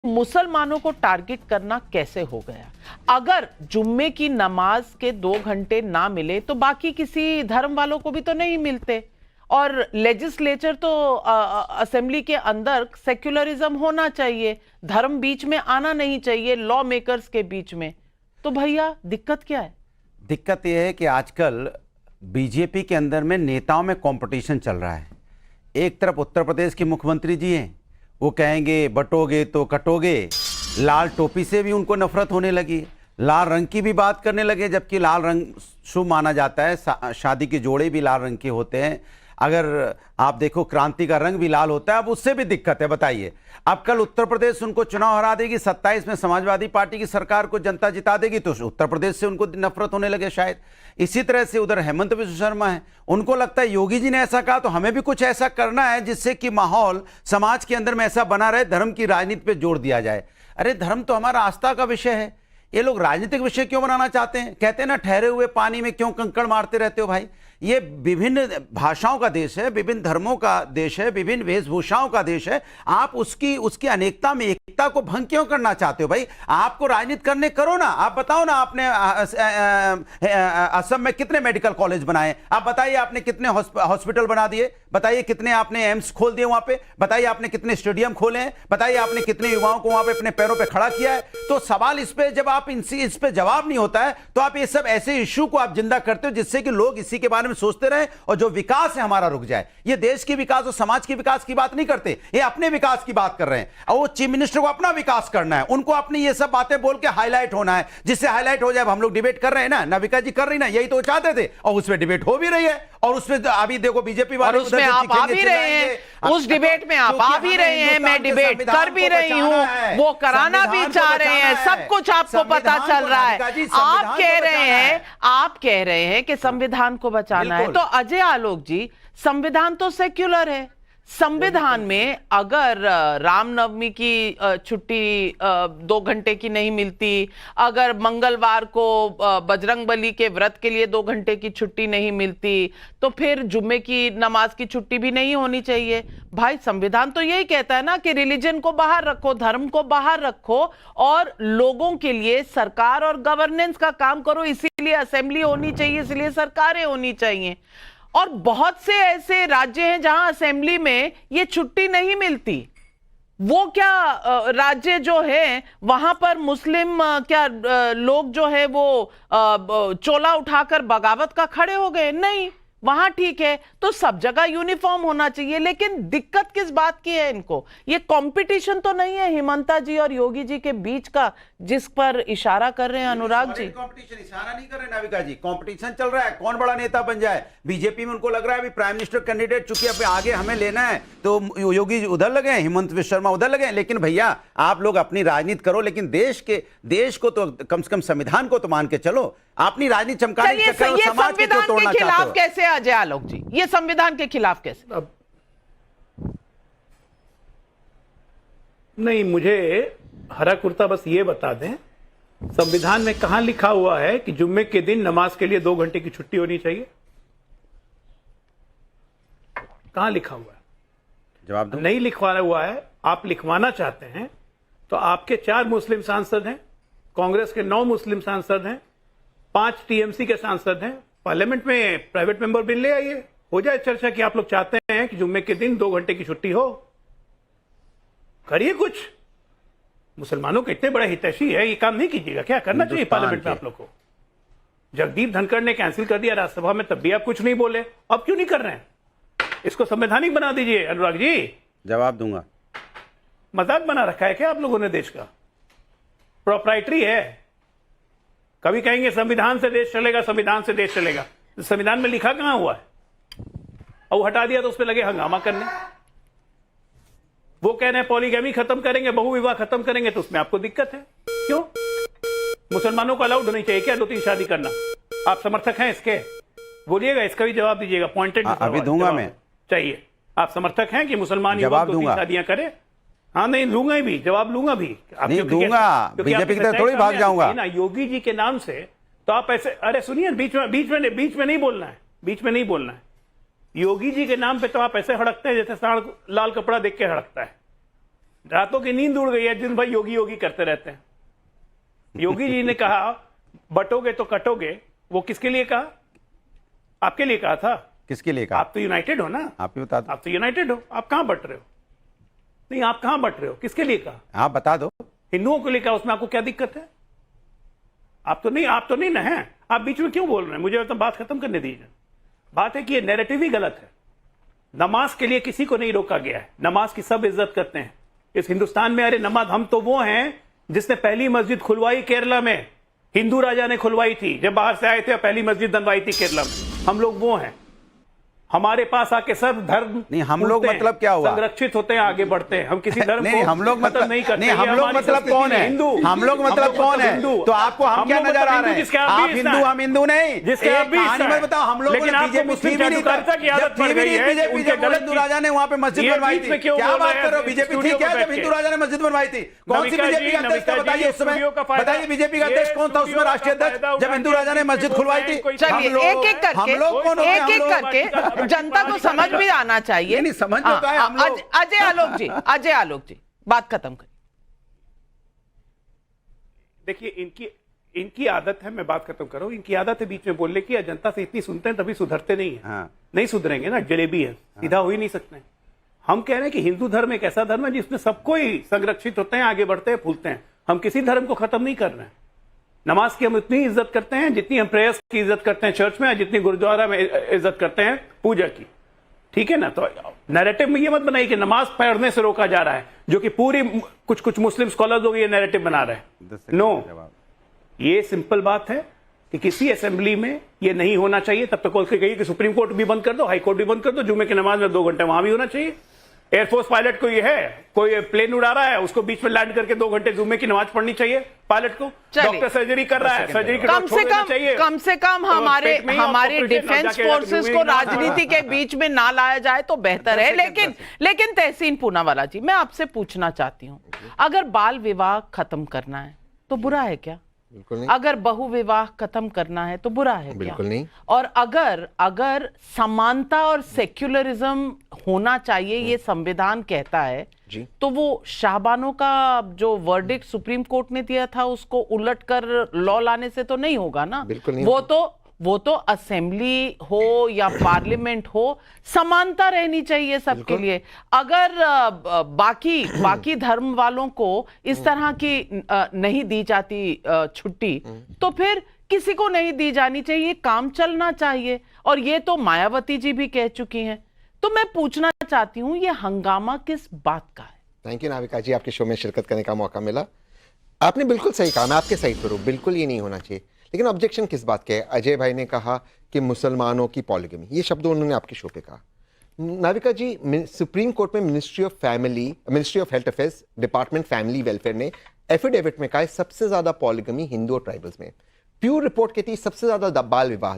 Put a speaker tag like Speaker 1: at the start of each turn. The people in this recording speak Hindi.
Speaker 1: मुसलमानों को टारगेट करना कैसे हो गया? अगर जुम्मे की नमाज के 2 घंटे ना मिले तो बाकी किसी धर्म वालों को भी तो नहीं मिलते। और लेजिस्लेचर तो असेंबली के अंदर सेक्युलरिज्म होना चाहिए, धर्म बीच में आना नहीं चाहिए लॉ मेकर्स के बीच में। तो भैया दिक्कत क्या है?
Speaker 2: दिक्कत यह है कि आजकल बीजेपी के अंदर में नेताओं में कंपटीशन चल रहा है। एक तरफ उत्तर प्रदेश के मुख्यमंत्री जी हैं, वो कहेंगे बटोगे तो कटोगे, लाल टोपी से भी उनको नफरत होने लगी, लाल रंग की भी बात करने लगे, जबकि लाल रंग शुभ माना जाता है। शादी के जोड़े भी लाल रंग के होते हैं। अगर आप देखो क्रांति का रंग भी लाल होता है। अब उससे भी दिक्कत है, बताइए। अब कल उत्तर प्रदेश उनको चुनाव हरा देगी, 27 में समाजवादी पार्टी की सरकार को जनता जिता देगी, तो उत्तर प्रदेश से उनको नफरत होने लगे शायद। इसी तरह से उधर हेमंत बिश्व शर्मा है, उनको लगता है योगी जी ने ऐसा कहा तो हमें भी कुछ ऐसा करना है जिससे कि माहौल समाज के अंदर में ऐसा बना रहे, धर्म की राजनीति पे जोर दिया जाए। अरे धर्म तो हमारा आस्था का विषय है, ये लोग राजनीतिक विषय क्यों बनाना चाहते हैं? कहते हैं ना, ठहरे हुए पानी में क्यों कंकड़ मारते रहते हो भाई। ये विभिन्न भाषाओं का देश है, विभिन्न धर्मों का देश है, विभिन्न वेशभूषाओं का देश है। आप उसकी अनेकता में एकता को भंग क्यों करना चाहते हो भाई? आपको राजनीति करने करो ना। आप बताओ ना, आपने असम में कितने मेडिकल कॉलेज बनाए? आप बताइए, आपने कितने हॉस्पिटल बना दिए? बताइए कितने आपने एम्स खोल दिए वहां पे? बताइए आपने कितने स्टेडियम खोले हैं? बताइए आपने कितने युवाओं को वहां पे अपने पैरों पे खड़ा किया है? तो सवाल इस पे, जब आप इस पे जवाब नहीं होता है तो आप ये सब ऐसे इश्यू को आप जिंदा करते हो जिससे कि लोग इसी के बारे में सोचते रहे और जो विकास है हमारा रुक जाए। ये देश की विकास और समाज की विकास की बात नहीं करते, ये अपने विकास की बात कर रहे हैं। और वो चीफ मिनिस्टर को अपना विकास करना है, उनको अपनी ये सब बातें बोल के हाईलाइट होना है, जिससे हाईलाइट हो जाए। हम लोग डिबेट कर रहे हैं ना, नाविका जी कर रही ना, यही तो चाहते थे, और उसमें डिबेट हो भी रही है। और उसमें अभी देखो बीजेपी वाले
Speaker 1: उसमें आप आ भी रहे हैं, उस डिबेट में आप आ भी रहे हैं, मैं डिबेट कर भी रही हूं, वो कराना भी चाह रहे हैं, सब कुछ आपको पता चल रहा है। आप कह रहे हैं कि संविधान को बचाना है। तो अजय आलोक जी, संविधान तो सेक्युलर है। संविधान में अगर रामनवमी की छुट्टी 2 घंटे की नहीं मिलती, अगर मंगलवार को बजरंगबली के व्रत के लिए 2 घंटे की छुट्टी नहीं मिलती, तो फिर जुम्मे की नमाज की छुट्टी भी नहीं होनी चाहिए। भाई संविधान तो यही कहता है ना कि रिलीजन को बाहर रखो, धर्म को बाहर रखो और लोगों के लिए सरकार और गवर्नेंस का काम करो। इसीलिए असेंबली होनी चाहिए, इसलिए सरकारें होनी चाहिए। और बहुत से ऐसे राज्य हैं जहां असेंबली में ये छुट्टी नहीं मिलती। वो क्या राज्य जो है वहां पर मुस्लिम क्या लोग जो है वो चोला उठाकर बगावत का खड़े हो गए? नहीं, वहां ठीक है। तो सब जगह यूनिफॉर्म होना चाहिए। लेकिन दिक्कत किस बात की है इनको? ये कंपटीशन तो नहीं है हिमंता जी और योगी जी के बीच का, जिस पर इशारा कर रहे हैं अनुराग जी?
Speaker 2: कंपटीशन इशारा नहीं कर रहे नाविका जी, कंपटीशन चल रहा है, कौन बड़ा नेता बन जाए। बीजेपी में उनको लग रहा है अभी प्राइम मिनिस्टर कैंडिडेट चूंकि अब आगे हमें लेना है, तो योगी जी उधर लगे, हिमंत बिश्व शर्मा उधर लगे। लेकिन भैया आप लोग अपनी राजनीति करो, लेकिन देश को तो कम से कम संविधान को तो मान के चलो। अपनी राजनीति चमकाने के चक्कर में समाज को क्यों तोड़ना चाहते हो?
Speaker 1: खिलाफ कैसे अजय आलोक जी, ये संविधान के खिलाफ कैसे?
Speaker 3: अब नहीं, मुझे हरा कुर्ता बस ये बता दें, संविधान में कहां लिखा हुआ है कि जुम्मे के दिन नमाज के लिए 2 घंटे की छुट्टी होनी चाहिए? कहां लिखा हुआ है?
Speaker 2: जवाब दो।
Speaker 3: नहीं लिखवाना हुआ है। आप लिखवाना चाहते हैं तो आपके 4 मुस्लिम सांसद हैं, कांग्रेस के 9 मुस्लिम सांसद हैं, 5 टीएमसी के सांसद हैं। पार्लियामेंट में प्राइवेट मेंबर बिल ले आइए, हो जाए चर्चा कि आप लोग चाहते हैं कि जुम्मे के दिन 2 घंटे की छुट्टी हो। करिए कुछ। मुसलमानों के इतने बड़े हितैषी है, ये काम नहीं कीजिएगा क्या? करना चाहिए पार्लियामेंट में आप लोग को। जगदीप धनखड़ ने कैंसिल कर दिया राज्यसभा में, तब भी आप कुछ नहीं बोले। अब क्यों नहीं कर रहे हैं? इसको संवैधानिक बना दीजिए अनुराग जी।
Speaker 2: जवाब दूंगा।
Speaker 3: मजाक बना रखा है क्या आप लोगों ने देश का? प्रोप्राइटरी है। कभी कहेंगे संविधान से देश चलेगा, संविधान से देश चलेगा। संविधान में लिखा कहां हुआ है? और वो हटा दिया तो उस पर लगे हंगामा करने। वो कह रहे हैं पॉलीगैमी खत्म करेंगे, बहुविवाह खत्म करेंगे, तो उसमें आपको दिक्कत है। क्यों? मुसलमानों को अलाउड नहीं चाहिए क्या 2-3 शादी करना? आप समर्थक हैं इसके? बोलिएगा, इसका भी जवाब दीजिएगा। पॉइंटेड
Speaker 2: अभी दूंगा मैं।
Speaker 3: चाहिए। आप समर्थक हैं कि मुसलमान युवक 2-3 शादियां करें? हाँ, नहीं लूंगा ही भी, जवाब लूंगा भी।
Speaker 2: नहीं दूंगा, बीजेपी की तरफ थोड़ी भाग जाऊंगा
Speaker 3: ना योगी जी के नाम से। तो आप ऐसे, अरे सुनिए, बीच में नहीं बोलना है, बीच में नहीं बोलना है। योगी जी के नाम पे तो आप ऐसे हड़कते हैं जैसे सांड लाल कपड़ा देख के हड़कता है। रातों की नींद उड़ गई है, दिन भर योगी योगी करते रहते हैं। योगी जी ने कहा बटोगे तो कटोगे, वो किसके लिए कहा? आपके लिए कहा था।
Speaker 2: किसके लिए कहा?
Speaker 3: आप तो यूनाइटेड हो ना,
Speaker 2: आप ही बता दो।
Speaker 3: आप तो यूनाइटेड हो, आप कहां बट रहे हो? नहीं, आप कहां बट रहे हो? किसके लिए कहा?
Speaker 2: आप बता दो।
Speaker 3: हिंदुओं को लिए कहा, उसमें आपको क्या दिक्कत है? आप तो नहीं ना हैं। आप बीच में क्यों बोल रहे हैं? मुझे तो बात खत्म करने दीजिए। बात है कि ये नैरेटिव ही गलत है। नमाज के लिए किसी को नहीं रोका गया है, नमाज की सब इज्जत करते हैं इस हिंदुस्तान में। अरे नमाज, हम तो वो हैं जिसने पहली मस्जिद खुलवाई केरला में, हिंदू राजा ने खुलवाई थी, जब बाहर से आए थे पहली मस्जिद बनवाई थी केरला में। हम लोग वो हैं, हमारे पास आके सब धर्म
Speaker 2: नहीं, हम लोग मतलब क्या हुआ?
Speaker 3: संरक्षित होते हैं, आगे बढ़ते हैं। हम किसी धर्म
Speaker 2: नहीं,
Speaker 3: को
Speaker 2: हम लोग मतलब
Speaker 3: नहीं करते।
Speaker 2: नहीं, हम लोग मतलब कौन है? हम लोग मतलब कौन है? तो आपको हम क्या नजर आ रहे हैं? आप हिंदू, हम हिंदू नहीं।
Speaker 3: जिसके आप
Speaker 2: कहानी मत बताओ। हम लोग बीजेपी थी भी नहीं, बीजेपी जब हिंदू राजा ने वहाँ पे मस्जिद बनवाई थी। क्या बात कर रहे हो? बीजेपी थी क्या जब हिंदू राजा ने मस्जिद बनवाई थी? कौन सी बीजेपी का अध्यक्ष था बताइए उस समय? बताइए बीजेपी का अध्यक्ष कौन था उसमें, राष्ट्रीय अध्यक्ष, जब हिंदू राजा ने मस्जिद खुलवाई थी?
Speaker 1: चलिए एक एक करके जनता को समझ भी आना चाहिए।
Speaker 2: नहीं, समझ में तो आए हम लोग।
Speaker 1: अजय आलोक जी बात खत्म करिए।
Speaker 3: देखिए, इनकी आदत है, मैं बात खत्म करूं, इनकी आदत है बीच में बोलने की। जनता से इतनी सुनते हैं तभी सुधरते नहीं है।
Speaker 2: हाँ।
Speaker 3: नहीं सुधरेंगे ना, जलेबी है, सीधा हो ही नहीं सकते। हम कह रहे हैं कि हिंदू धर्म एक ऐसा धर्म है जिसमें सबको ही संरक्षित होते हैं, आगे बढ़ते हैं, फूलते हैं। हम किसी धर्म को खत्म नहीं कर रहे हैं। नमाज की हम उतनी इज्जत करते हैं जितनी हम प्रेयर्स की इज्जत करते हैं चर्च में, जितनी गुरुद्वारा में इज्जत करते हैं पूजा की। ठीक है ना? तो नैरेटिव में ये मत बनाइए कि नमाज पढ़ने से रोका जा रहा है, जो कि पूरी कुछ मुस्लिम स्कॉलर्स लोग ये नैरेटिव बना रहे हैं। नो, ये सिंपल बात है कि किसी असेंबली में ये नहीं होना चाहिए। तब तक कहिए कि सुप्रीम कोर्ट भी बंद कर दो, हाई कोर्ट भी बंद कर दो, जुम्मे की नमाज में 2 घंटे वहां भी होना चाहिए। एयरफोर्स पायलट को ये है, कोई प्लेन उड़ा रहा है, उसको बीच में लैंड करके 2 घंटे जुम्मे की नमाज पढ़नी चाहिए पायलट को। डॉक्टर सर्जरी कर रहा है, सर्जरी
Speaker 1: कम से कम हमारे डिफेंस फोर्सेस को राजनीति के बीच में ना लाया जाए तो बेहतर है। लेकिन तहसीन पूनावाला जी, मैं आपसे पूछना चाहती हूँ, अगर बाल विवाह खत्म करना है तो बुरा है क्या?
Speaker 4: बिल्कुल नहीं।
Speaker 1: अगर बहु विवाह खत्म करना है तो बुरा है?
Speaker 4: बिल्कुल नहीं।
Speaker 1: और अगर समानता और सेक्युलरिज्म होना चाहिए, ये संविधान कहता है
Speaker 4: जी,
Speaker 1: तो वो शाहबानो का जो वर्डिक्ट सुप्रीम कोर्ट ने दिया था उसको उलट कर लॉ लाने से तो नहीं होगा ना?
Speaker 4: बिल्कुल नहीं।
Speaker 1: वो तो असेंबली हो या पार्लियामेंट हो, समानता रहनी चाहिए सबके लिए। अगर बाकी धर्म वालों को इस तरह की नहीं दी जाती छुट्टी, तो फिर किसी को नहीं दी जानी चाहिए, काम चलना चाहिए। और ये तो मायावती जी भी कह चुकी हैं। तो मैं पूछना चाहती हूं, ये हंगामा किस बात का है?
Speaker 4: थैंक यू नाविका जी, आपके शो में शिरकत करने का मौका मिला। आपने बिल्कुल सही कहा, मैं आपके साइड पर हूं, बिल्कुल ये नहीं होना चाहिए। लेकिन ऑब्जेक्शन किस बात के है? अजय भाई ने कहा कि मुसलमानों की पॉलीगमी, ये शब्द उन्होंने आपके शो पे कहा। नाविका जी, सुप्रीम कोर्ट में ministry of health affairs department family welfare ने एफिडेविट में कहा सबसे ज्यादा पॉलीगमी हिंदू और ट्राइबल्स में। प्यू रिपोर्ट कहती है सबसे ज्यादा बाल विवाह